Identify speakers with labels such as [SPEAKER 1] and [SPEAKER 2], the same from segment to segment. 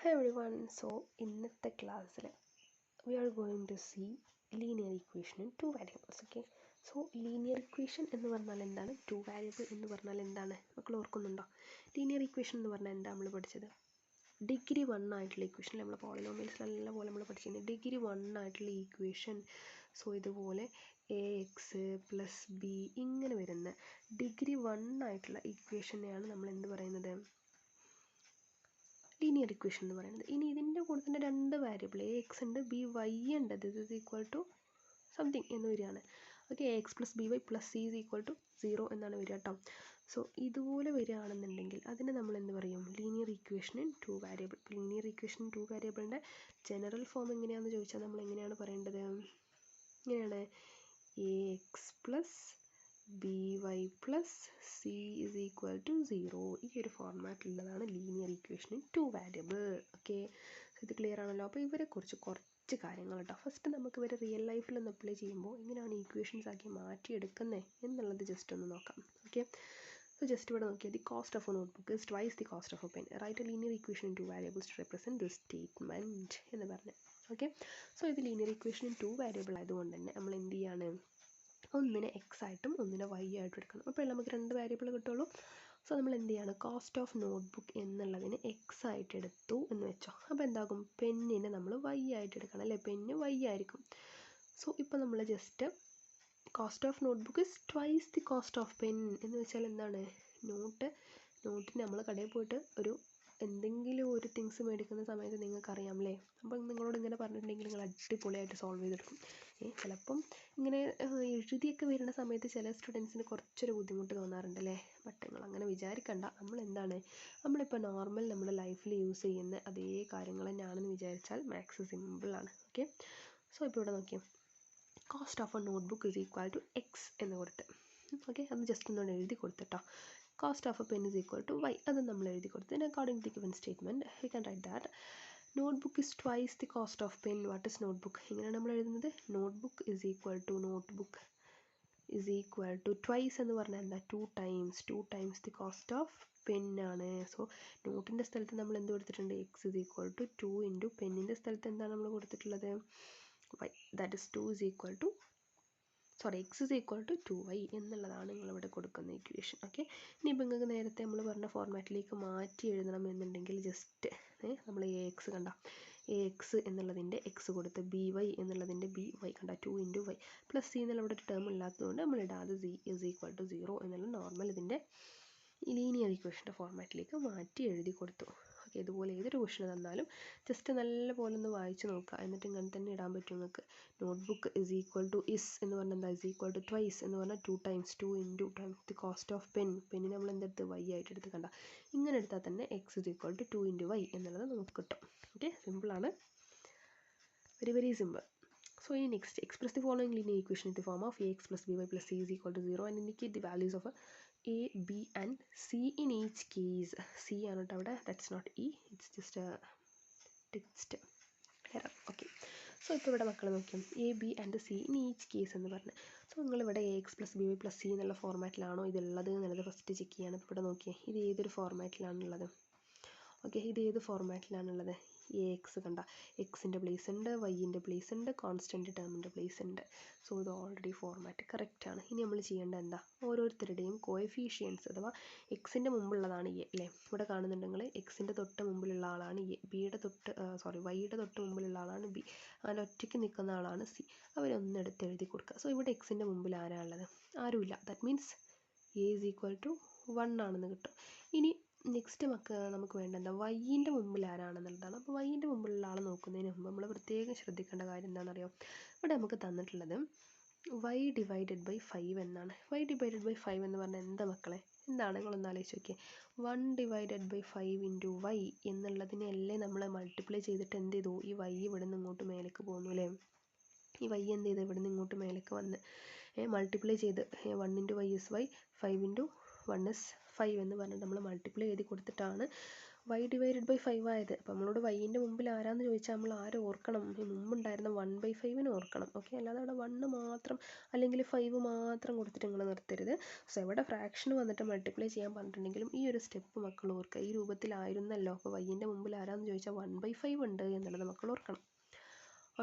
[SPEAKER 1] Hi everyone, so ഇന്നത്തെ ക്ലാസ്സിൽ we are going to see linear equation in two variables. Okay, so linear equation എന്ന് പറഞ്ഞാൽ എന്താണ്, two variable എന്ന് പറഞ്ഞാൽ എന്താണ്, മക്കൾ ഓർക്കുന്നുണ്ടോ? linear equation എന്ന് പറഞ്ഞാൽ എന്താ നമ്മൾ പഠിച്ചത്? ഡിഗ്രി 1 ആയിട്ടുള്ള ഇക്വേഷൻ നമ്മൾ പോളിനോമിയൽസ് നല്ല പോലെ നമ്മൾ പഠിച്ചിരുന്നത് ഡിഗ്രി 1 ആയിട്ടുള്ള ഈക്വേഷൻ. സോ ഇതുപോലെ എ എക്സ് പ്ലസ് ബി ഇങ്ങനെ വരുന്ന ഡിഗ്രി 1 ആയിട്ടുള്ള ഇക്വേഷനെയാണ് നമ്മൾ എന്ത് പറയുന്നത്, ലീനിയർ ഇക്വേഷൻ എന്ന് പറയുന്നത്. ഇനി ഇതിൻ്റെ കൂടെ തന്നെ രണ്ട് വേരിയബിൾ എ എക്സ് ഉണ്ട്, ബി വൈ ഉണ്ട്, this is equal to something എന്ന് വരികയാണ്. Okay, A X plus B Y plus C is equal to 0 എന്നാണ് വരിക കേട്ടോ. സോ ഇതുപോലെ വരികയാണെന്നുണ്ടെങ്കിൽ അതിനെ നമ്മൾ എന്ത് പറയും, linear equation in two variable. Linear equation in two വേരിയബിളിൻ്റെ ജനറൽ ഫോം എങ്ങനെയാണെന്ന് ചോദിച്ചാൽ നമ്മൾ എങ്ങനെയാണ് പറയേണ്ടത്, ഇങ്ങനെയാണ് a X plus B Y plus c is equal to 0. ഈ ഒരു ഫോർമാറ്റിലുള്ളതാണ് linear equation in two variable. Okay, ഇത് ക്ലിയർ ആണല്ലോ. അപ്പോൾ ഇവരെക്കുറിച്ച് കുറച്ച് കാര്യങ്ങൾ കേട്ടോ. ഫസ്റ്റ് നമുക്ക് ഇവരെ റിയൽ ലൈഫിലൊന്ന് അപ്ലൈ ചെയ്യുമ്പോൾ എങ്ങനെയാണ് ഈക്വേഷൻസ് ആക്കി മാറ്റിയെടുക്കുന്നത് എന്നുള്ളത് ജസ്റ്റ് ഒന്ന് നോക്കാം. ഓക്കെ, സോ ജസ്റ്റ് ഇവിടെ നോക്കിയാൽ the cost of a notebook is twice the cost of a pen. Right a linear equation in two variables to represent this statement എന്ന് പറഞ്ഞു. ഓക്കെ, സോ ഇത് linear equation in two variable ആയതുകൊണ്ട് തന്നെ നമ്മൾ എന്ത് ചെയ്യാണ്, ഒന്നിനെ എക്സ് ആയിട്ടും ഒന്നിനെ വൈ ആയിട്ടും എടുക്കണം. അപ്പോൾ നമുക്ക് രണ്ട് വേരിയബിൾ കിട്ടുള്ളൂ. സോ നമ്മൾ എന്ത് ചെയ്യാണ്, കോസ്റ്റ് ഓഫ് നോട്ട്ബുക്ക് എന്നുള്ളതിന് എക്സ് ആയിട്ട് എടുത്തു എന്ന് വെച്ചോ. അപ്പോൾ എന്താകും, പെന്നിനെ നമ്മൾ വൈ ആയിട്ട് എടുക്കണം അല്ലേ, പെന്ന് വൈ ആയിരിക്കും. സോ ഇപ്പോൾ നമ്മൾ just cost of notebook is twice the cost of pen എന്ന് വെച്ചാൽ എന്താണ്, നോട്ടിന് നമ്മൾ കടയിൽ പോയിട്ട് ഒരു എന്തെങ്കിലും ഒരു തിങ്സ് മേടിക്കുന്ന സമയത്ത് നിങ്ങൾക്ക് അറിയാമല്ലേ, അപ്പം നിങ്ങളോട് ഇങ്ങനെ പറഞ്ഞിട്ടുണ്ടെങ്കിൽ നിങ്ങൾ അടിപൊളിയായിട്ട് സോൾവ് ചെയ്തെടുക്കും. ചിലപ്പം ഇങ്ങനെ എഴുതിയൊക്കെ വരുന്ന സമയത്ത് ചില സ്റ്റുഡൻസിന് കുറച്ചൊരു ബുദ്ധിമുട്ട് തോന്നാറുണ്ടല്ലേ. ബട്ട് നിങ്ങൾ അങ്ങനെ വിചാരിക്കണ്ട. നമ്മളിപ്പോൾ നോർമൽ നമ്മുടെ ലൈഫിൽ യൂസ് ചെയ്യുന്ന അതേ കാര്യങ്ങൾ തന്നെയാണെന്ന് വിചാരിച്ചാൽ മാത്സ് സിമ്പിളാണ്. ഓക്കെ, സോ ഇപ്പോൾ ഇവിടെ നോക്കിയാൽ cost of a notebook is equal to x എന്ന് കൊടുത്ത്. ഓക്കെ, അത് ജസ്റ്റ് ഒന്നുകൂടെ എഴുതി കൊടുത്തിട്ടോ. Cost of a pen is equal to y, അത് നമ്മൾ എഴുതി കൊടുത്ത് according to the given statement we can write that notebook is twice the cost of pen. What is notebook, ഇങ്ങനെയാണ് നമ്മൾ എഴുതുന്നത്. Notebook is equal to twice എന്ന് പറഞ്ഞാൽ എന്താ, two times the cost of pen ആണ്. സോ നോട്ടിൻ്റെ സ്ഥലത്ത് നമ്മൾ എന്ത് കൊടുത്തിട്ടുണ്ട്, x is equal to 2 into പെന്നിൻ്റെ സ്ഥലത്ത് എന്താണ് നമ്മൾ കൊടുത്തിട്ടുള്ളത്, y, that is 2 is equal to x is equal to 2y എന്നുള്ളതാണ് നിങ്ങളിവിടെ കൊടുക്കുന്ന ഇക്വേഷൻ. ഓക്കെ, ഇനിയിപ്പോൾ നിങ്ങൾക്ക് നേരത്തെ നമ്മൾ പറഞ്ഞ ഫോർമാറ്റിലേക്ക് മാറ്റി എഴുതണം എന്നുണ്ടെങ്കിൽ ജസ്റ്റ് നമ്മൾ എ എക്സ് കണ്ട, എ എക്സ് എന്നുള്ളതിൻ്റെ എക്സ് കൊടുത്ത് ബി വൈ എന്നുള്ളതിൻ്റെ ബി വൈ കണ്ട 2 ഇൻറ്റു വൈ പ്ലസ് സി എന്നുള്ള ഇവിടെ ഒരു ടേം ഇല്ലാത്തതുകൊണ്ട് നമ്മൾ ഇടാതെ സി ഇസ് ഈക്വൽ ടു 0 എന്നുള്ള നോർമൽ ഇതിൻ്റെ ലീനിയർ ഇക്വേഷൻ്റെ ഫോർമാറ്റിലേക്ക് മാറ്റി എഴുതി കൊടുത്തു. ഓക്കെ, ഇതുപോലെ ഏതൊരു ക്വസ്റ്റൻ തന്നാലും ജസ്റ്റ് നല്ല പോലെ ഒന്ന് വായിച്ച് നോക്കുക, എന്നിട്ട് ഇങ്ങനെ തന്നെ ഇടാൻ പറ്റും നിങ്ങൾക്ക്. Notebook is equal two is എന്ന് പറഞ്ഞാൽ എന്താ, ഇസ് ഈക്വൽ ടു ട്വൈസ് എന്ന് പറഞ്ഞാൽ 2 into times the cost of പെന്നിന് നമ്മൾ എന്തെടുത്ത് വൈ ആയിട്ട് എടുത്ത് കണ്ട, ഇങ്ങനെ എടുത്താൽ തന്നെ x is equal to 2 into y എന്നുള്ളത് നമുക്ക് കിട്ടും. ഓക്കെ, സിമ്പിളാണ്, very very simple. So in next, express the following linear equation in the form of ax plus by plus c is equal to 0 and indicate the values of a, b and c in each case. C ആണ് കേട്ടോ അവിടെ, that's not e, it's just a text error. Okay, so ഇപ്പോൾ ഇവിടെ മക്കൾ നോക്കിയാൽ A B and C in each case എന്ന് പറഞ്ഞ്. So നിങ്ങളിവിടെ A X plus B Y plus C എന്നുള്ള ഫോർമാറ്റിലാണോ ഇതുള്ളത് എന്നുള്ളത് ഫസ്റ്റ് ചെക്ക് ചെയ്യാണ്. ഇപ്പോൾ ഇവിടെ നോക്കിയാൽ ഇത് ഏതൊരു ഫോർമാറ്റിലാണുള്ളത്. ഓക്കെ, ഇത് ഏത് ഫോർമാറ്റിലാണുള്ളത്, എ എക്സ് കണ്ട, എക്സിൻ്റെ പ്ലേസ് ഉണ്ട്, വൈൻ്റെ പ്ലേസ് ഉണ്ട്, കോൺസ്റ്റൻറ്റ് ടേമിൻ്റെ പ്ലേസ് ഉണ്ട്. സോ ഇത് ഓൾറെഡി ഫോർമാറ്റ് കറക്റ്റാണ്. ഇനി നമ്മൾ ചെയ്യേണ്ടത് എന്താ, ഓരോരുത്തരുടെയും കോഎഫിഷ്യൻസ് അഥവാ എക്സിൻ്റെ മുമ്പുള്ളതാണ് എ അല്ലേ, ഇവിടെ കാണുന്നുണ്ടെങ്കിൽ എക്സിൻ്റെ തൊട്ട് മുമ്പിലുള്ള ആളാണ് എ, വൈയുടെ തൊട്ട് മുമ്പിലുള്ള ആളാണ് ബി, അങ്ങനെ ഒറ്റയ്ക്ക് നിൽക്കുന്ന ആളാണ് സി. അവരൊന്നെടുത്ത് എഴുതി കൊടുക്കുക. സോ ഇവിടെ എക്സിൻ്റെ മുമ്പിൽ ആരാണുള്ളത്, ആരുമില്ല, that means A is equal to 1 ആണെന്ന് കിട്ടും. ഇനി നെക്സ്റ്റ് നമുക്ക് വേണ്ട എന്താ, വൈൻ്റെ മുമ്പിൽ ആരാണെന്നുള്ളതാണ്. അപ്പോൾ വൈൻ്റെ മുമ്പിലുള്ള ആൾ നോക്കുന്നതിന് മുമ്പ് നമ്മൾ പ്രത്യേകം ശ്രദ്ധിക്കേണ്ട കാര്യം എന്താണെന്നറിയോ, ഇവിടെ നമുക്ക് തന്നിട്ടുള്ളത് y ഡിവൈഡഡ് ബൈ 5 എന്നാണ്. y ഡിവൈഡഡ് ബൈ 5 എന്ന് പറഞ്ഞാൽ എന്താ മക്കളെ, എന്താണ്, നിങ്ങളൊന്ന് ആലോചിച്ച് നോക്കിയേ. 1 ഡിവൈഡഡ് ബൈ 5 ഇൻറ്റു വൈ എന്നുള്ളതിനെയല്ലേ നമ്മൾ മൾട്ടിപ്ലൈ ചെയ്തിട്ട് എന്ത് ചെയ്തു, ഈ y ഇവിടെ നിന്ന് ഇങ്ങോട്ട് മേലേക്ക് പോകുന്നു അല്ലേ. ഈ y എന്ത് ചെയ്ത് ഇവിടെ നിന്ന് ഇങ്ങോട്ട് മേലേക്ക് വന്ന് മൾട്ടിപ്ലൈ ചെയ്ത് 1 into Y is Y, 5 into 1 is 5 എന്ന് പറഞ്ഞിട്ട് നമ്മൾ മൾട്ടിപ്ലൈ ചെയ്ത് കൊടുത്തിട്ടാണ് y ഡിവൈഡഡ് ബൈ 5 ആയത്. അപ്പോൾ നമ്മളോട് വൈൻ്റെ മുമ്പിൽ ആരാന്ന് ചോദിച്ചാൽ നമ്മൾ ആരെ ഓർക്കണം? ഈ മുമ്പുണ്ടായിരുന്ന 1/5 ഓർക്കണം. ഓക്കെ, അല്ലാതെ അവിടെ 1 മാത്രം അല്ലെങ്കിൽ 5 മാത്രം കൊടുത്തിട്ട് നിങ്ങൾ നിർത്തരുത്. സോ എവിടെ ഫ്രാക്ഷൻ വന്നിട്ട് മൾട്ടിപ്ലൈ ചെയ്യാൻ പറഞ്ഞിട്ടുണ്ടെങ്കിലും ഈ ഒരു സ്റ്റെപ്പ് മക്കൾ ഓർക്കുക. ഈ രൂപത്തിലായിരുന്നല്ലോ, അപ്പോൾ വൈൻ്റെ മുമ്പിൽ ആരാന്ന് ചോദിച്ചാൽ 1/5 ഉണ്ട് എന്നുള്ളത് മക്കൾ ഓർക്കണം.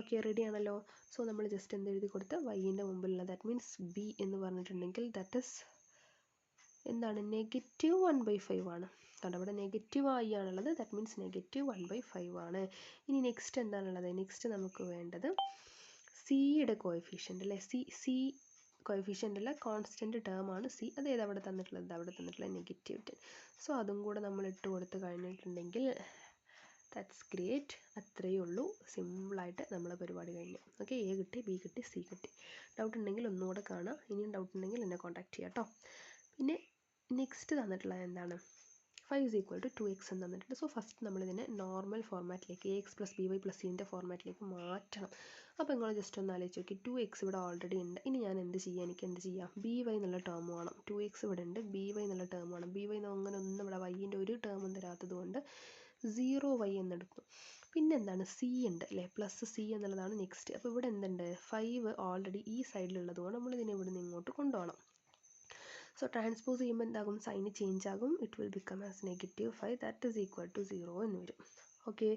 [SPEAKER 1] ഓക്കെ, റെഡി ആണല്ലോ. സോ നമ്മൾ ജസ്റ്റ് എന്ത് എഴുതി കൊടുത്ത് വൈൻ്റെ മുമ്പിലുള്ള ദാറ്റ് മീൻസ് ബി എന്ന് പറഞ്ഞിട്ടുണ്ടെങ്കിൽ ദാറ്റ് ഇസ് എന്താണ്? -1/5 ആണ്. കാരണം ഇവിടെ നെഗറ്റീവ് ആയി ആണുള്ളത്. ദാറ്റ് മീൻസ് -1/5 ആണ്. ഇനി നെക്സ്റ്റ് എന്താണുള്ളത്? നെക്സ്റ്റ് നമുക്ക് വേണ്ടത് സിയുടെ കോഎഫിഷ്യൻ്റ് അല്ലേ. സി കോഎഫിഷ്യൻ്റ് അല്ല, കോൺസ്റ്റൻറ്റ് ടേം ആണ് സി. അതേത് അവിടെ തന്നിട്ടുള്ളത്? അവിടെ തന്നിട്ടുള്ളത് -10. സോ അതും കൂടെ നമ്മൾ ഇട്ട് കൊടുത്ത് കഴിഞ്ഞിട്ടുണ്ടെങ്കിൽ ദാറ്റ്സ് ഗ്രേറ്റ്. അത്രയേ ഉള്ളൂ. സിമ്പിളായിട്ട് നമ്മളെ പരിപാടി കഴിഞ്ഞു. ഓക്കെ, എ കിട്ടി, ബി കിട്ടി, സി കിട്ടി. ഡൗട്ട് ഉണ്ടെങ്കിൽ ഒന്നുകൂടെ കാണാം. ഇനിയും ഡൗട്ട് ഉണ്ടെങ്കിൽ എന്നെ കോൺടാക്ട് ചെയ്യാം കേട്ടോ. പിന്നെ നെക്സ്റ്റ് തന്നിട്ടുള്ളത് എന്താണ്? 5 = 2x എന്ന് തന്നിട്ടുണ്ട്. സോ ഫസ്റ്റ് നമ്മളിതിനെ നോർമൽ ഫോർമാറ്റിലേക്ക് ax + by + cൻ്റെ ഫോർമാറ്റിലേക്ക് മാറ്റണം. അപ്പോൾ നിങ്ങൾ ജസ്റ്റ് ഒന്ന് ആലോചിച്ച് നോക്കി. 2x ഇവിടെ ഓൾറെഡി ഉണ്ട്. ഇനി ഞാൻ എന്ത് ചെയ്യാം? എനിക്ക് എന്ത് ചെയ്യാം? by എന്നുള്ള ടേം വേണം. 2x ഇവിടെ ഉണ്ട്, by എന്നുള്ള ടേം വേണം. by അങ്ങനെ ഒന്നും ഇവിടെ വൈൻ്റെ ഒരു ടേമും തരാത്തത് കൊണ്ട് 0y എന്നെടുക്കും. പിന്നെ എന്താണ്? c ഉണ്ട് അല്ലേ, +c എന്നുള്ളതാണ് നെക്സ്റ്റ്. അപ്പോൾ ഇവിടെ എന്തുണ്ട്? 5 ഓൾറെഡി ഈ സൈഡിലുള്ളത് കൊണ്ട് നമ്മളിതിനെ ഇവിടെ നിന്ന് ഇങ്ങോട്ട് കൊണ്ടുപോകണം. സോ ട്രാൻസ്പോസ് ചെയ്യുമ്പോൾ എന്താകും? സൈന് ചേഞ്ച് ആകും. It will become as -5 that is equal to 0 എന്ന് വരും. ഓക്കെ,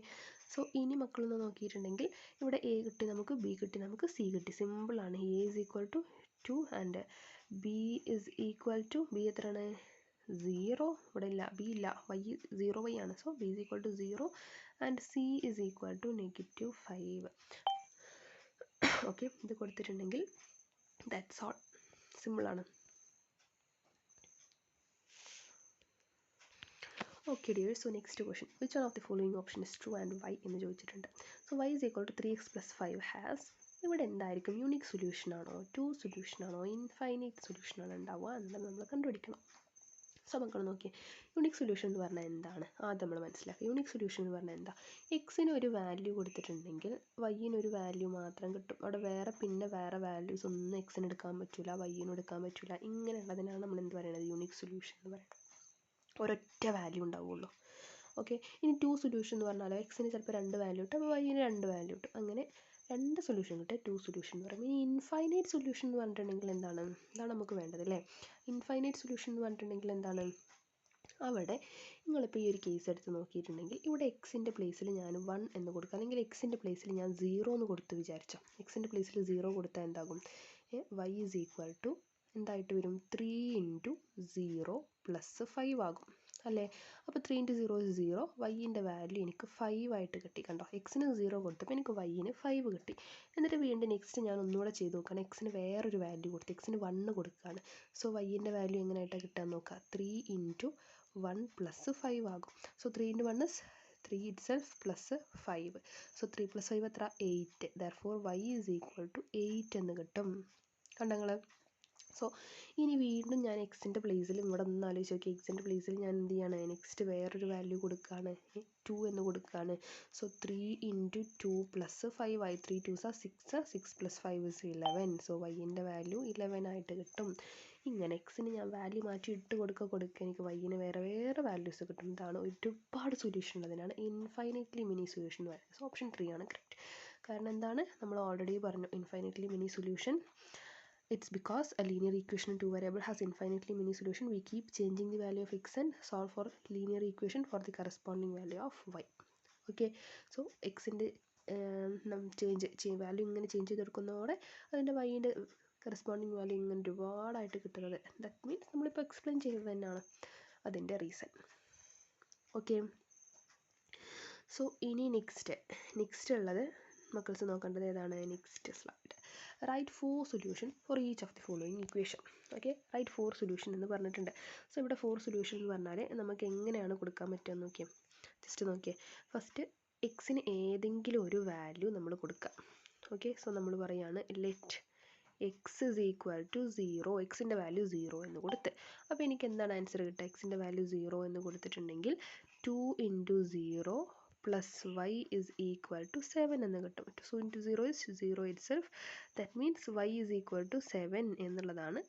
[SPEAKER 1] സോ ഇനി മക്കളൊന്ന് നോക്കിയിട്ടുണ്ടെങ്കിൽ ഇവിടെ എ കിട്ടി നമുക്ക്, ബി കിട്ടി നമുക്ക്, സി കിട്ടി. സിമ്പിളാണ്. A is equal to 2 and B is equal to B എത്രയാണ്? 0. ഇവിടെ ഇല്ല, ബി ഇല്ല, വൈ 0y ആണ്. So B is equal to 0 and C is equal to -5. Okay, ഇത് കൊടുത്തിട്ടുണ്ടെങ്കിൽ ദാറ്റ്സ് ഓൾ. സിമ്പിളാണ്. Okay dears, so next question. Which one of the following option is true and Y എന്ന് ചോദിച്ചിട്ടുണ്ട്. So y = 3x + 5 has, ഇവിടെ എന്തായിരിക്കും? Unique solution ആണോ, 2 solution ആണോ, infinite solution ആണോ ഉണ്ടാവുക എന്നുള്ളത് നമ്മൾ കണ്ടുപിടിക്കണം. സോ മക്കൾ നോക്കിയേ, യൂണിക് സൊല്യൂഷൻ എന്ന് പറഞ്ഞാൽ എന്താണ്? ആദ്യം നമ്മൾ മനസ്സിലാക്കുക. യൂണിക് സൊല്യൂഷൻ എന്ന് പറഞ്ഞാൽ എന്താ? എക്സിന് ഒരു വാല്യൂ കൊടുത്തിട്ടുണ്ടെങ്കിൽ വൈന് ഒരു വാല്യൂ മാത്രം കിട്ടും. അവിടെ വേറെ വാല്യൂസ് ഒന്നും എക്സിന് എടുക്കാൻ പറ്റില്ല, വൈനും എടുക്കാൻ പറ്റില്ല. ഇങ്ങനെയുള്ളതിനാണ് നമ്മൾ എന്ത് പറയുന്നത്? യൂണിക് സൊല്യൂഷൻ എന്ന് പറയുന്നത്. ഒരൊറ്റ വാല്യൂ ഉണ്ടാവുള്ളൂ. ഓക്കെ, ഇനി 2 സൊല്യൂഷൻ എന്ന് പറഞ്ഞാലോ, എക്സിന് ചിലപ്പോൾ 2 വാല്യൂ കിട്ടും, അപ്പോൾ വൈന് 2 വാല്യൂ കിട്ടും. അങ്ങനെ 2 സൊല്യൂഷൻ കിട്ടുക 2 സൊല്യൂഷൻ എന്ന് പറയും. ഇനി ഇൻഫൈനൈറ്റ് സൊല്യൂഷൻ എന്ന് പറഞ്ഞിട്ടുണ്ടെങ്കിൽ എന്താണ്? ഇതാണ് നമുക്ക് വേണ്ടത് അല്ലേ. ഇൻഫൈനൈറ്റ് സൊല്യൂഷൻ എന്ന് പറഞ്ഞിട്ടുണ്ടെങ്കിൽ എന്താണ്? അവിടെ നിങ്ങളിപ്പോൾ ഈ ഒരു കേസ് എടുത്ത് നോക്കിയിട്ടുണ്ടെങ്കിൽ ഇവിടെ എക്സിൻ്റെ പ്ലേസിൽ ഞാൻ 1 എന്ന് കൊടുക്കുക, അല്ലെങ്കിൽ എക്സിൻ്റെ പ്ലേസിൽ ഞാൻ 0 എന്ന് കൊടുത്ത് വിചാരിച്ചോ. എക്സിൻ്റെ പ്ലേസിൽ 0 കൊടുത്താൽ എന്താകും? y ഈസ് ഈക്വൽ ടു എന്തായിട്ട് വരും? 3 × 0 + 5 ആകും അല്ലേ. അപ്പോൾ 3 × 0 = 0. വൈൻ്റെ വാല്യൂ എനിക്ക് 5 ആയിട്ട് കിട്ടി. കണ്ടോ, എക്സിന് 0 കൊടുത്തപ്പോൾ എനിക്ക് വൈന് 5 കിട്ടി. എന്നിട്ട് വീണ്ടും നെക്സ്റ്റ് ഞാൻ ഒന്നുകൂടെ ചെയ്ത് നോക്കുകയാണ്. എക്സിന് വേറൊരു വാല്യൂ കൊടുത്ത് എക്സിന് 1 കൊടുക്കുകയാണ്. സോ വൈൻ്റെ വാല്യൂ എങ്ങനെയായിട്ടാണ് കിട്ടാൻ നോക്കുക? 3 × 1 + 5 ആകും. So 3 × 1 is 3 itself +5. സോ 3 + 5 എത്ര? 8. therefore y is equal to 8 എന്ന് കിട്ടും. കണ്ടങ്ങൾ. സോ ഇനി വീണ്ടും ഞാൻ എക്സിൻ്റെ പ്ലേസിൽ ഇവിടെ ഒന്ന് ആലോചിച്ച് നോക്കി. എക്സിൻ്റെ പ്ലേസിൽ ഞാൻ എന്ത് ചെയ്യാണ്? നെക്സ്റ്റ് വേറൊരു വാല്യൂ കൊടുക്കുകയാണ്, 2 എന്ന് കൊടുക്കുകയാണ്. സോ 3 × 2 + 5 ആയി. 3 2s are 6, 6 + 5 is 11. So വൈൻ്റെ value 11 ആയിട്ട് കിട്ടും. ഇങ്ങനെ എക്സിന് ഞാൻ വാല്യൂ മാറ്റി ഇട്ട് കൊടുക്കുക എനിക്ക് വൈന് വേറെ വാല്യൂസ് കിട്ടും. ഇതാണ് ഒരുപാട് സൊല്യൂഷൻ ഉള്ളതിനാണ് ഇൻഫൈനൈറ്റ്ലി മിനി സൊല്യൂഷൻ എന്ന് പറയുന്നത്. സോ ഓപ്ഷൻ 3 ആണ് കറക്റ്റ്. കാരണം എന്താണ്? നമ്മൾ ഓൾറെഡി പറഞ്ഞു infinitely mini solution. It's because a linear equation in 2 variable has infinitely many solutions. We keep changing the value of x and solve for linear equation for the corresponding value of y. Okay, so xൻ്റെ value ഇങ്ങനെ change ചെയ്തെടുക്കുന്നതോടെ അതിൻ്റെ വൈൻ്റെ corresponding value ഇങ്ങനെ ഒരുപാടായിട്ട് കിട്ടുന്നത്. That means നമ്മളിപ്പോൾ explain ചെയ്തത് തന്നെയാണ് അതിൻ്റെ റീസൺ. ഓക്കെ, സോ ഇനി നെക്സ്റ്റ് ഉള്ളത് മക്കൾസ് നോക്കേണ്ടത് ഏതാണ്? Next slide. Right 4 solution for each of the following equation. Okay, right 4 solution എന്ന് പറഞ്ഞിട്ടുണ്ട്. സോ ഇവിടെ 4 സൊല്യൂഷൻ എന്ന് പറഞ്ഞാൽ നമുക്ക് എങ്ങനെയാണ് കൊടുക്കാൻ പറ്റുക നോക്കിയാൽ ജസ്റ്റ് നോക്കിയേ. ഫസ്റ്റ് എക്സിന് ഏതെങ്കിലും ഒരു വാല്യൂ നമ്മൾ കൊടുക്കുക. ഓക്കെ, സോ നമ്മൾ പറയുകയാണ് let X is equal to 0. എക്സിൻ്റെ വാല്യൂ 0 എന്ന് കൊടുത്ത്, അപ്പോൾ എനിക്ക് എന്താണ് ആൻസർ കിട്ടുക? എക്സിൻ്റെ വാല്യൂ 0 എന്ന് കൊടുത്തിട്ടുണ്ടെങ്കിൽ 2 × 0 + y is equal to 7 എന്ന് കിട്ടും. So into 0 is 0 itself. That means y is equal to 7 എന്നുള്ളതാണ്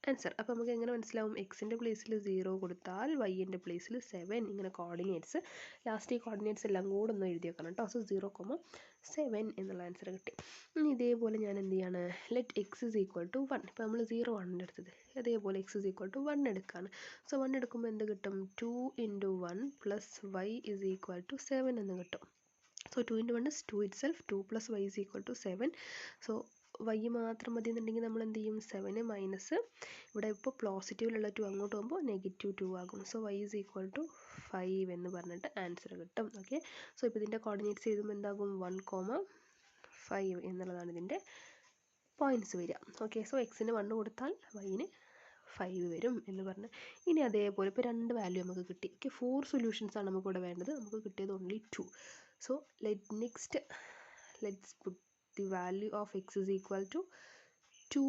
[SPEAKER 1] ആൻസർ. അപ്പോൾ നമുക്ക് എങ്ങനെ മനസ്സിലാവും? എക്സിൻ്റെ പ്ലേസിൽ 0 കൊടുത്താൽ വൈൻ്റെ പ്ലേസിൽ 7, ഇങ്ങനെ കോർഡിനേറ്റ്സ്. ലാസ്റ്റ് ഈ കോർഡിനേറ്റ്സ് എല്ലാം കൂടെ ഒന്ന് എഴുതി വെക്കണം കേട്ടോ. സോ 0,7 എന്നുള്ള ആൻസർ കിട്ടി. ഇനി ഇതേപോലെ ഞാൻ എന്ത് ചെയ്യാണ്? Let X is equal to 1. ഇപ്പോൾ നമ്മൾ 0 ആണ് എടുത്തത്. അതേപോലെ എക്സ് ഇസ് ഈക്വൽ ടു 1 എടുക്കുകയാണ്. സോ 1 എടുക്കുമ്പോൾ എന്ത് കിട്ടും? 2 × 1 + y ഇസ് ഈക്വൽ ടു 7 എന്ന് കിട്ടും. So 2 × 1 is 2 itself. 2 + y is equal to 7. So y മാത്രം മതി എന്നുണ്ടെങ്കിൽ നമ്മൾ എന്ത് ചെയ്യും? 7 മൈനസ് ഇവിടെ ഇപ്പോൾ പോസിറ്റീവിലുള്ള 2 അങ്ങോട്ട് പോകുമ്പോൾ -2 ആകും. So y is equal to 5 എന്ന് പറഞ്ഞിട്ട് ആൻസർ കിട്ടും. ഓക്കെ, സോ ഇപ്പോൾ ഇതിൻ്റെ കോർഡിനേറ്റ്സ് എഴുതുമ്പോൾ എന്താകും? 1,5 എന്നുള്ളതാണ് ഇതിൻ്റെ പോയിൻറ്റ്സ് വരിക. ഓക്കെ, സോ എക്സിന് 1 കൊടുത്താൽ വൈന് 5 വരും എന്ന് പറഞ്ഞ്. ഇനി അതേപോലെ ഇപ്പോൾ 2 വാല്യൂ നമുക്ക് കിട്ടി. ഓക്കെ, 4 സൊല്യൂഷൻസ് ആണ് നമുക്കിവിടെ വേണ്ടത്. നമുക്ക് കിട്ടിയത് only 2. So let's put the value of x is equal to 2.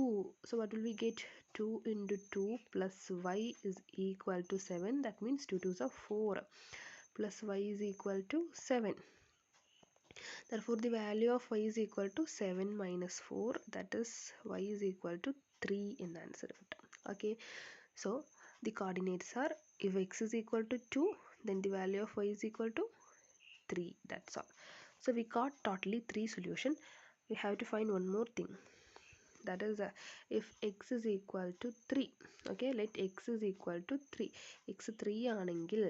[SPEAKER 1] So what will we get? 2 × 2 + y is equal to 7. That means 2 2s are 4 plus y is equal to 7. Therefore the value of y is equal to 7 minus 4. That is y is equal to 3 in the answer. Okay, so the coordinates are, if x is equal to 2, then the value of y is equal to 3. That's all. So we got totally 3 solution. We have to find one more thing, that is if x is equal to 3. Okay, let x is equal to 3. x 3 ആണെങ്കിൽ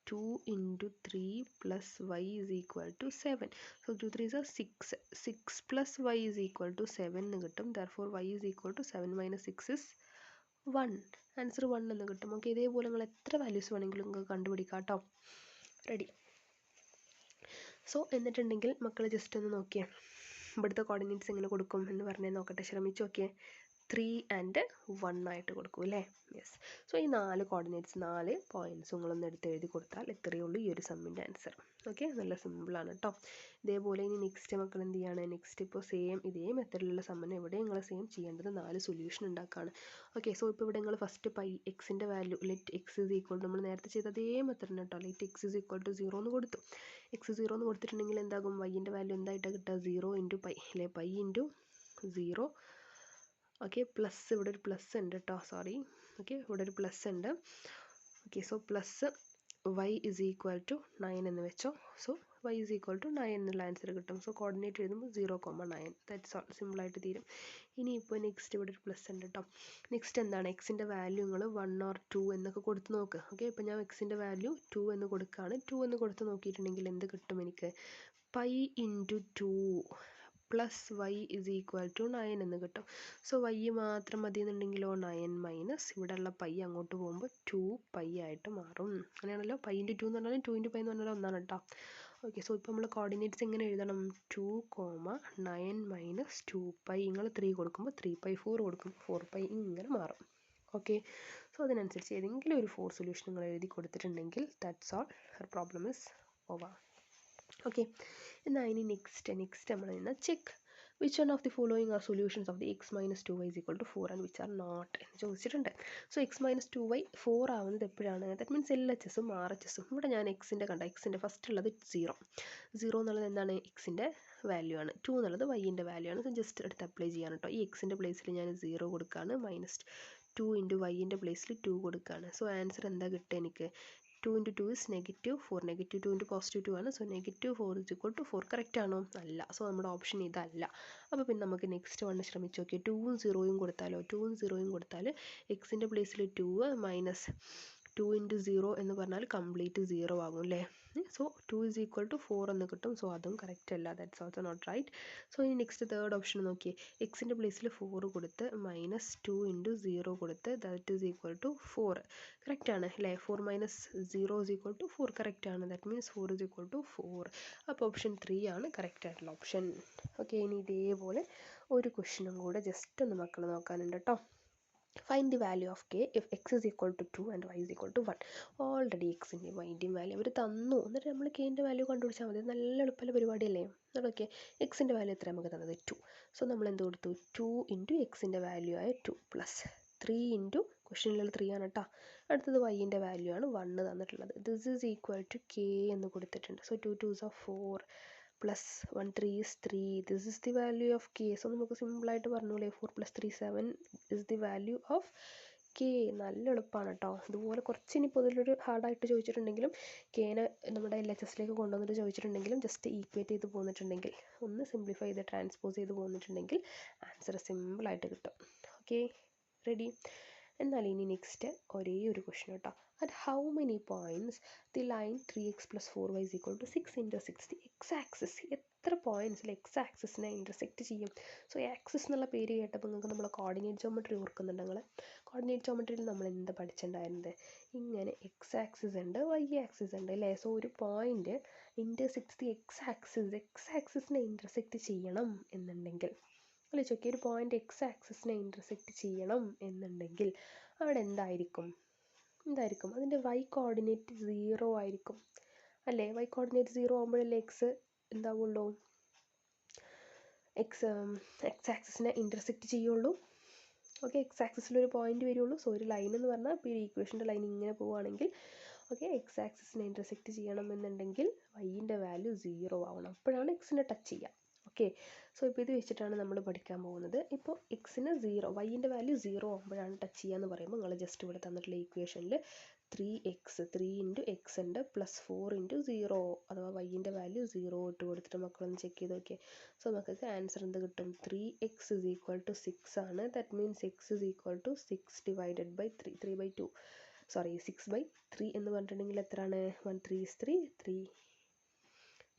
[SPEAKER 1] 2 × 3 + y is equal to 7. So 2 3s are 6. 6 + y is equal to 7 എന്ന് കിട്ടും. Therefore y is equal to 7 minus 6 is 1. Answer 1 എന്ന് കിട്ടും. Okay, ഇതേപോലെ നിങ്ങൾ എത്ര values വേണമെങ്കിലും നിങ്ങൾക്ക് കണ്ടുപിടിക്കാം കേട്ടോ. റെഡി. സോ എന്നിട്ടുണ്ടെങ്കിൽ മക്കൾ ജസ്റ്റ് ഒന്ന് നോക്കിയേ, ഇവിടുത്തെ കോർഡിനേറ്റ്സ് എങ്ങനെ കൊടുക്കും എന്ന് പറഞ്ഞാൽ നോക്കട്ടെ, ശ്രമിച്ച് നോക്കിയേ. 3 ആൻഡ് 1 ആയിട്ട് കൊടുക്കും അല്ലേ? യെസ്. സോ ഈ 4 കോർഡിനേറ്റ്സ് 4 പോയിൻറ്റ്സ് നിങ്ങളൊന്ന് എടുത്ത് എഴുതി കൊടുത്താൽ ഇത്രയേ ഉള്ളൂ ഈ ഒരു സമ്മിൻ്റെ ആൻസർ. ഓക്കെ, നല്ല സിമ്പിളാണ് കേട്ടോ. ഇതേപോലെ ഇനി നെക്സ്റ്റ് മക്കൾ എന്ത് ചെയ്യാണ്? നെക്സ്റ്റ് ഇപ്പോൾ സെയിം ഇതേ മെത്തഡിലുള്ള സമ്മിന് ഇവിടെ നിങ്ങൾ സെയിം ചെയ്യേണ്ടത് 4 സൊല്യൂഷൻ ഉണ്ടാക്കുകയാണ്. ഓക്കെ, സോ ഇപ്പോൾ ഇവിടെ നിങ്ങൾ ഫസ്റ്റ് എക്സിൻ്റെ value let X is equal, നമ്മൾ നേരത്തെ ചെയ്ത അതേ മെത്തഡിന് കേട്ടോ. Let X is equal to 0 എന്ന് കൊടുത്തു. എക്സ് 0 എന്ന് കൊടുത്തിട്ടുണ്ടെങ്കിൽ എന്താകും? വൈൻ്റെ വാല്യൂ എന്തായിട്ടാണ് കിട്ടുക? 0 × π അല്ലേ? π × 0. ഓക്കെ, പ്ലസ് ഇവിടെ ഒരു പ്ലസ് ഉണ്ട് കേട്ടോ, സോറി. ഓക്കെ, ഇവിടെ ഒരു പ്ലസ് ഉണ്ട്. Okay, so plus y is equal to 9 എന്ന് വെച്ചോ. So y is equal to 9 എന്നുള്ള ആൻസർ കിട്ടും. സോ കോർഡിനേറ്റ് എഴുതുമ്പോൾ 0,9. ദാറ്റ്സ് ഓൾ, സിമ്പിളായിട്ട് തീരും. ഇനി ഇപ്പോൾ നെക്സ്റ്റ് ഇവിടെ ഒരു പ്ലസ് ഉണ്ട് കേട്ടോ. നെക്സ്റ്റ് എന്താണ്? എക്സിൻ്റെ വാല്യൂ നിങ്ങൾ 1 or 2 എന്നൊക്കെ കൊടുത്ത് നോക്ക്. ഓക്കെ, ഇപ്പോൾ ഞാൻ എക്സിൻ്റെ വാല്യൂ 2 എന്ന് കൊടുക്കുകയാണ്. 2 എന്ന് കൊടുത്ത് നോക്കിയിട്ടുണ്ടെങ്കിൽ എന്ത് കിട്ടും എനിക്ക്? π × 2 + y is equal to 9 എന്ന് കിട്ടും. സോ y മാത്രം മതി എന്നുണ്ടെങ്കിലോ 9 മൈനസ് ഇവിടെയുള്ള പൈ അങ്ങോട്ട് പോകുമ്പോൾ 2π ആയിട്ട് മാറും. അങ്ങനെയാണല്ലോ. π × 2 എന്ന് പറഞ്ഞാൽ 2 × π എന്ന് പറഞ്ഞാൽ ഒന്നാണ് കേട്ടോ. ഓക്കെ, സോ ഇപ്പോൾ നമ്മൾ കോർഡിനേറ്റ്സ് എങ്ങനെ എഴുതണം? 2,9 മൈനസ് 2π. നിങ്ങൾ 3 കൊടുക്കുമ്പോൾ 3π, 4 കൊടുക്കുമ്പോൾ 4π, ഇങ്ങനെ മാറും. ഓക്കെ, സോ അതിനനുസരിച്ച് ഏതെങ്കിലും ഒരു 4 സൊല്യൂഷൻ നിങ്ങൾ എഴുതി കൊടുത്തിട്ടുണ്ടെങ്കിൽ that's all, her problem is over. Okay, എന്നാൽ ഇനി നെക്സ്റ്റ് നമ്മൾ ഇന്ന് check which one of the following are solutions of the x minus 2y is equal to 4 and which are not എന്ന് ചോദിച്ചിട്ടുണ്ട്. സോ എക്സ് മൈനസ് 2y 4 ആവുന്നത് എപ്പോഴാണ്? That means LHSും RHSും. ഇവിടെ ഞാൻ എക്സിൻ്റെ എക്സിൻ്റെ ഫസ്റ്റ് ഉള്ളത് 0 എന്നുള്ളത് എന്താണ്? എക്സിൻ്റെ വാല്യൂ ആണ്. 2 എന്നുള്ളത് വൈൻ്റെ വാല്യൂ ആണ്. സോ ജസ്റ്റ് എടുത്ത് അപ്ലൈ ചെയ്യാൻ കേട്ടോ. ഈ എക്സിൻ്റെ പ്ലേസിൽ ഞാൻ 0 കൊടുക്കുകയാണ്. -2 × വൈൻ്റെ പ്ലേസിൽ 2 കൊടുക്കുകയാണ്. സോ ആൻസർ എന്താ കിട്ടുക എനിക്ക്? 2 × 2 is -4. -2 × +2 ആണ്. So -4 is equal to 4. Correct ആണോ? അല്ല. സോ നമ്മുടെ ഓപ്ഷൻ ഇതല്ല. അപ്പോൾ പിന്നെ നമുക്ക് നെക്സ്റ്റ് വൺ ശ്രമിച്ച് നോക്കിയാൽ 2ഉം 0ഉം കൊടുത്താലോ? 2ഉം 0ഉം കൊടുത്താൽ എക്സിൻ്റെ പ്ലേസിൽ 2 മൈനസ് 2 × 0 എന്ന് പറഞ്ഞാൽ കംപ്ലീറ്റ് 0 ആകും അല്ലേ? സോ 2 is equal to 4 എന്ന് കിട്ടും. സോ അതും കറക്റ്റ് അല്ല. That's also not right. So ഇനി നെക്സ്റ്റ് തേർഡ് ഓപ്ഷൻ നോക്കിയേ. എക്സിൻ്റെ പ്ലേസിൽ 4 കൊടുത്ത് -2 × 0 കൊടുത്ത് that is equal to 4. Correct ആണ് അല്ലേ? 4 - 0 is equal to 4. കറക്റ്റ് ആണ്. That means 4 is equal to 4. അപ്പോൾ ഓപ്ഷൻ 3 ആണ് കറക്റ്റ് ആയിട്ടുള്ള ഓപ്ഷൻ. ഓക്കെ, ഇനി ഇതേപോലെ ഒരു ക്വസ്റ്റ്യനും കൂടെ ജസ്റ്റ് ഒന്ന് മക്കൾ നോക്കാനുണ്ട് കേട്ടോ. Find the value of k if x is equal to 2 and y is equal to 1. Already എക്സിൻ്റെയും വൈൻ്റെയും വാല്യൂ അവർ തന്നു. എന്നിട്ട് നമ്മൾ കെൻ്റെ വാല്യൂ കണ്ടുപിടിച്ചാൽ മതി. നല്ല എളുപ്പമുള്ള പരിപാടിയല്ലേ? ഓക്കെ, എക്സിൻ്റെ വാല്യൂ എത്ര നമുക്ക് തന്നത്? 2. സോ നമ്മൾ എന്ത് കൊടുത്തു? 2 × എക്സിൻ്റെ വാല്യൂ ആയ 2 + 3 × ക്വസ്റ്റ്യനിലുള്ള 3 ആണ് കേട്ടോ. അടുത്തത് വൈൻ്റെ വാല്യൂ ആണ് 1 തന്നിട്ടുള്ളത്. This is equal to k എന്ന് കൊടുത്തിട്ടുണ്ട്. So 2 2s are 4 plus 1 3 is 3. This is the value of k. So നമുക്ക് സിമ്പിളായിട്ട് പറഞ്ഞൂലേ 4 + 3 7 is the value of k. നല്ല എളുപ്പമാണ് കേട്ടോ. ഇതുപോലെ കുറച്ച് ഇനിയിപ്പോൾ ഇതിലൊരു ഹാർഡായിട്ട് ചോദിച്ചിട്ടുണ്ടെങ്കിലും കേനെ നമ്മുടെ LHSലേക്ക് കൊണ്ടുവന്നിട്ട് ചോദിച്ചിട്ടുണ്ടെങ്കിലും ജസ്റ്റ് ഈക്വേറ്റ് ചെയ്ത് പോന്നിട്ടുണ്ടെങ്കിൽ ഒന്ന് സിംപ്ലിഫൈ ചെയ്ത് ട്രാൻസ്പോസ് ചെയ്ത് പോന്നിട്ടുണ്ടെങ്കിൽ ആൻസർ സിമ്പിളായിട്ട് കിട്ടും. Okay, ready? എന്നാൽ ഇനി നെക്സ്റ്റ് ഒരേ ഒരു ക്വസ്റ്റ്യൻ കേട്ടോ. At how many points the line 3x + 4y = 6 × 60 X axis എത്ര പോയിൻറ്റ്സിൽ എക്സ് ആക്സിസിനെ ഇൻ്റർസെക്റ്റ് ചെയ്യും? സോ ആക്സിസ് എന്നുള്ള പേര് കേട്ടപ്പോൾ നിങ്ങൾക്ക് നമ്മൾ കോർഡിനേറ്റ് ജോമെട്രി ഓർക്കുന്നുണ്ട്. നിങ്ങൾ കോർഡിനേറ്റ് ജോമെട്രിയിൽ നമ്മൾ എന്താ പഠിച്ചിട്ടുണ്ടായിരുന്നത്? ഇങ്ങനെ എക്സ് ആക്സിസ് ഉണ്ട്, വൈ ആക്സിസ് ഉണ്ട് അല്ലേ? സോ ഒരു പോയിന്റ് ഇൻ്റർസെക്ട്സ് ദി എക്സ് ആക്സിസിനെ ഇൻ്റർസെക്റ്റ് ചെയ്യണം എന്നുണ്ടെങ്കിൽ അല്ലെ ചോദിക്കുക, ഒരു പോയിന്റ് എക്സ് ആക്സിസിനെ ഇൻ്റർസെക്റ്റ് ചെയ്യണം എന്നുണ്ടെങ്കിൽ അവിടെ എന്തായിരിക്കും? അതിൻ്റെ വൈ കോർഡിനേറ്റ് 0 ആയിരിക്കും അല്ലേ? വൈ കോർഡിനേറ്റ് 0 ആകുമ്പോഴല്ലേ എക്സ് എന്താവുള്ളൂ, എക്സ് ആക്സിസിനെ ഇൻ്റർസെക്റ്റ് ചെയ്യുള്ളൂ. ഓക്കെ, എക്സ് ആക്സിസിലൊരു പോയിന്റ് വരുള്ളൂ. സോ ഒരു ലൈൻ എന്ന് പറഞ്ഞാൽ ഇപ്പോൾ ഈ ഈക്വേഷൻ്റെ ലൈൻ ഇങ്ങനെ പോവുകയാണെങ്കിൽ ഓക്കെ, എക്സ് ആക്സിസിനെ ഇൻ്റർസെക്റ്റ് ചെയ്യണം എന്നുണ്ടെങ്കിൽ വൈൻ്റെ വാല്യൂ 0 ആവണം. അപ്പോഴാണ് എക്സിനെ ടച്ച് ചെയ്യുക. ഓക്കെ, സോ ഇപ്പോൾ ഇത് വെച്ചിട്ടാണ് നമ്മൾ പഠിക്കാൻ പോകുന്നത്. ഇപ്പോൾ എക്സിന് 0, വൈൻ്റെ വാല്യൂ 0 ആകുമ്പോഴാണ് ടച്ച് ചെയ്യുക എന്ന് പറയുമ്പോൾ നിങ്ങൾ ജസ്റ്റ് ഇവിടെ തന്നിട്ടുള്ള ഈക്വേഷനിൽ 3x 3 × x ഉണ്ട് +4 × 0 അഥവാ വൈൻ്റെ വാല്യൂ 0 ഇട്ട് കൊടുത്തിട്ട് മക്കളൊന്ന് ചെക്ക് ചെയ്ത് നോക്കിയേ. സോ നമുക്ക് ആൻസർ എന്ത് കിട്ടും? 3x = 6 ആണ്. ദാറ്റ് മീൻസ് x = 6 ഡിവൈഡഡ് ബൈ 3/2 സോറി 6/3 എന്ന് പറഞ്ഞിട്ടുണ്ടെങ്കിൽ എത്രയാണ്? 1 3 is 3 3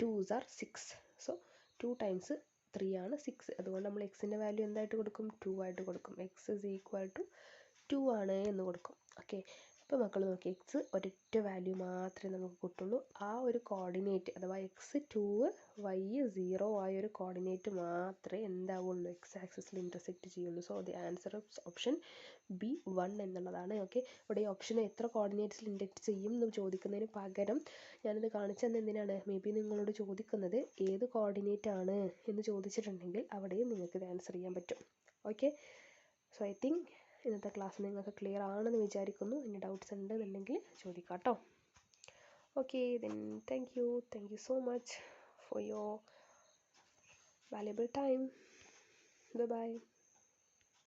[SPEAKER 1] 2s are 6. സോ 2 × 3 ആണ് 6. അതുകൊണ്ട് നമ്മൾ എക്സിൻ്റെ വാല്യൂ എന്തായിട്ട് കൊടുക്കും? 2 ആയിട്ട് കൊടുക്കും. x = 2 ആണ് എന്ന് കൊടുക്കും. ഓക്കെ, ഇപ്പോൾ മക്കൾ നോക്കി, എക്സ് ഒരൊറ്റ വാല്യൂ മാത്രമേ നമുക്ക് കിട്ടുള്ളൂ. ആ ഒരു കോർഡിനേറ്റ് അഥവാ x 2 y 0 ആയ ഒരു കോർഡിനേറ്റ് മാത്രമേ എന്താവുള്ളൂ, എക്സ് ആക്സിസിൽ ഇൻ്റർസെക്റ്റ് ചെയ്യുള്ളൂ. So the answer of option B 1 എന്നുള്ളതാണ്. ഓക്കെ, ഇവിടെ ഈ ഓപ്ഷനെ എത്ര കോർഡിനേറ്റ്സിൽ ഇൻ്റർസെക്റ്റ് ചെയ്യും എന്ന് ചോദിക്കുന്നതിന് പകരം ഞാനിത് കാണിച്ചു തന്നെ എന്തിനാണ്, മേ ബി നിങ്ങളോട് ചോദിക്കുന്നത് ഏത് കോർഡിനേറ്റ് ആണ് എന്ന് ചോദിച്ചിട്ടുണ്ടെങ്കിൽ അവിടെയും നിങ്ങൾക്ക് ഇത് ആൻസർ ചെയ്യാൻ പറ്റും. ഓക്കെ, സോ ഐ തിങ്ക് ഇന്നത്തെ ക്ലാസ് നിങ്ങൾക്ക് ക്ലിയർ ആണെന്ന് വിചാരിക്കുന്നു. ഇനി ഡൗട്ട്സ് ഉണ്ടെന്നുണ്ടെങ്കിൽ ചോദിക്കാം കേട്ടോ. Okay, then thank you so much for your valuable time. Bye bye.